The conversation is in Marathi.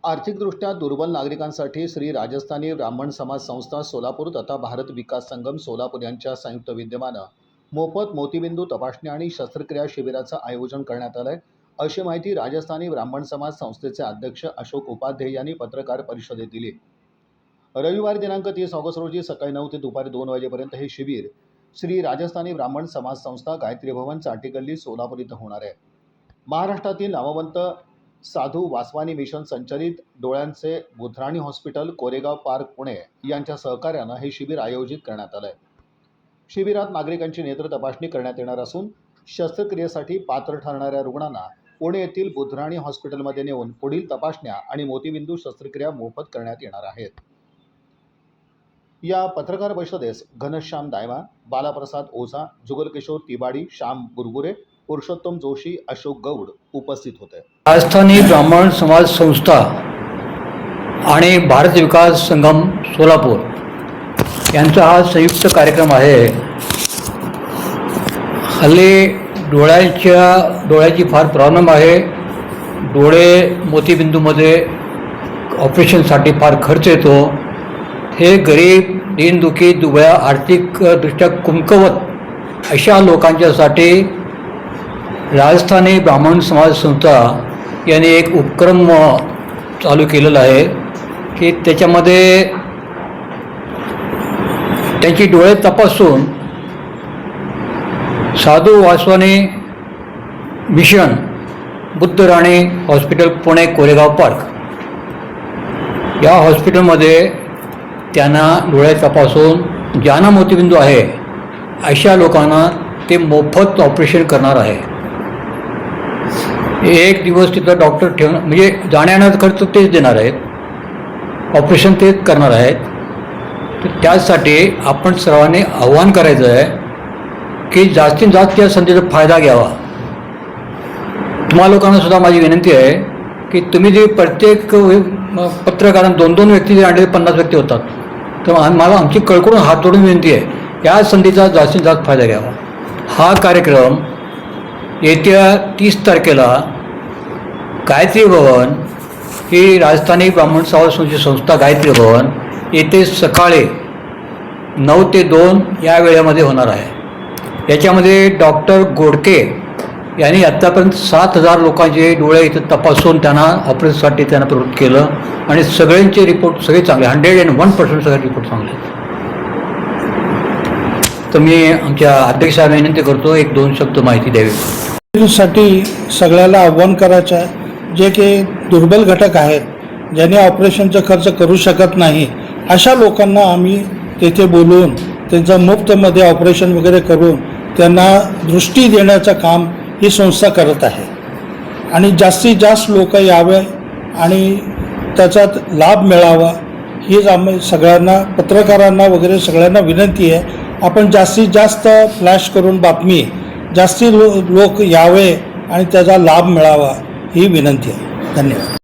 आर्थिकदृष्ट्या दुर्बल नागरिकांसाठी श्री राजस्थानी ब्राह्मण समाज संस्था सोलापूर तथा भारत विकास संगम सोलापूर यांच्या संयुक्त विद्यमानं मोफत मोतीबिंदू तपासणी आणि शस्त्रक्रिया शिबिराचं आयोजन करण्यात आलं आहे, अशी माहिती राजस्थानी ब्राह्मण समाज संस्थेचे अध्यक्ष अशोक उपाध्याय यांनी पत्रकार परिषदेत दिली। रविवार दिनांक 30 ऑगस्ट रोजी सकाळी 9 ते दुपारी 2 वाजेपर्यंत हे शिबिर श्री राजस्थानी ब्राह्मण समाज संस्था गायत्री भवन चाटीगल्ली सोलापूर इथं होणार आहे। महाराष्ट्रातील नामवंत साधू वासवानी मिशन संचलित डोळ्यांचे बुधराणी हॉस्पिटल कोरेगाव पार्क पुणे यांच्या सहकार्यानं हे शिबिर आयोजित करण्यात आलं आहे। शिबिरात नागरिकांची नेत्र तपासणी करण्यात येणार असून शस्त्रक्रियेसाठी पात्र ठरणाऱ्या रुग्णांना पुणे येथील बुधराणी हॉस्पिटलमध्ये नेऊन पुढील तपासण्या आणि मोतीबिंदू शस्त्रक्रिया मोफत करण्यात येणार आहेत। या पत्रकार परिषदेस घनश्याम दायमा, बालाप्रसाद ओझा, जुगलकिशोर तिवाडी, श्याम गुरगुरे, पुरुषोत्तम जोशी, अशोक गौड उपस्थित होते। राजस्थानी ब्राह्मण समाज संस्था आणि भारत विकास संगम सोलापूर यांचा हा संयुक्त कार्यक्रम आहे। हल्ली डोळ्याची फार प्रॉब्लेम आहे। डोळे मोतीबिंदूमध्ये ऑपरेशनसाठी फार खर्च येतो। हे गरीब, दीनदुखी, दुबळ्या, आर्थिकदृष्ट्या कमकुवत अशा लोकांच्यासाठी राजस्थानी ब्राह्मण समाज संस्था यांनी एक उपक्रम चालू केलेला आहे की त्याच्यामध्ये त्यांची डोळे तपासून Sadhu Vaswani mission Budhrani hospital Pune Koregaon park या हॉस्पिटलमध्ये त्यांना डोळे तपासून ज्यांना मोतीबिंदू आहे अशा लोकांना ते मोफत ऑपरेशन करणार आहे। एक दिवस तिथं डॉक्टर ठेवणं म्हणजे जाण्याचा खर्च तेच देणार आहेत, ऑपरेशन तेच करणार आहेत। तर त्यासाठी आपण सर्वांनी आव्हान करायचं आहे की जास्तीत जास्त या संधीचा फायदा घ्यावा। तुम्हा लोकांना सुद्धा माझी विनंती आहे की तुम्ही जे प्रत्येक पत्रकारांना 2-2 व्यक्ती जर आणले 50 व्यक्ती होतात, तर मला आमची कळकळून हात जोडून विनंती आहे या संधीचा जास्तीत जास्त फायदा घ्यावा। हा कार्यक्रम येत्या 30 तारखेला गायत्री भवन ही राजस्थानी ब्राह्मण समाज संस्थेची संस्था गायत्री भवन येथे सकाळी 9 ते 2 या वेळेमध्ये होणार आहे। याच्यामध्ये डॉक्टर गोडके यांनी आत्तापर्यंत 7000 लोकांचे डोळे इथं तपासून त्यांना ऑपरेशनसाठी त्यांना प्रवृत्त केलं आणि सगळ्यांचे रिपोर्ट सगळे चांगले, 101% सगळे रिपोर्ट चांगले आहेत। तर मी आमच्या अध्यक्षाला विनंती करतो 1-2 शब्द माहिती द्यावी। साठी सगळ्याला आव्हान करायचं आहे, जे की दुर्बल घटक आहेत, ज्यांनी ऑपरेशनचा खर्च करू शकत नाही, अशा लोकांना आम्ही तेथे बोलवून त्यांचं मुफ्तमध्ये ऑपरेशन वगैरे करून त्यांना दृष्टी देण्याचं काम ही संस्था करत आहे आणि जास्तीत जास्त लोक यावे आणि त्याच्यात लाभ मिळावा हीच आम्ही सगळ्यांना, पत्रकारांना वगैरे सगळ्यांना विनंती आहे। आपण जास्तीत जास्त फ्लॅश करून बातमी जास्ती लोक यावे आणि त्याचा लाभ मिळावा ही विनंती आहे। धन्यवाद।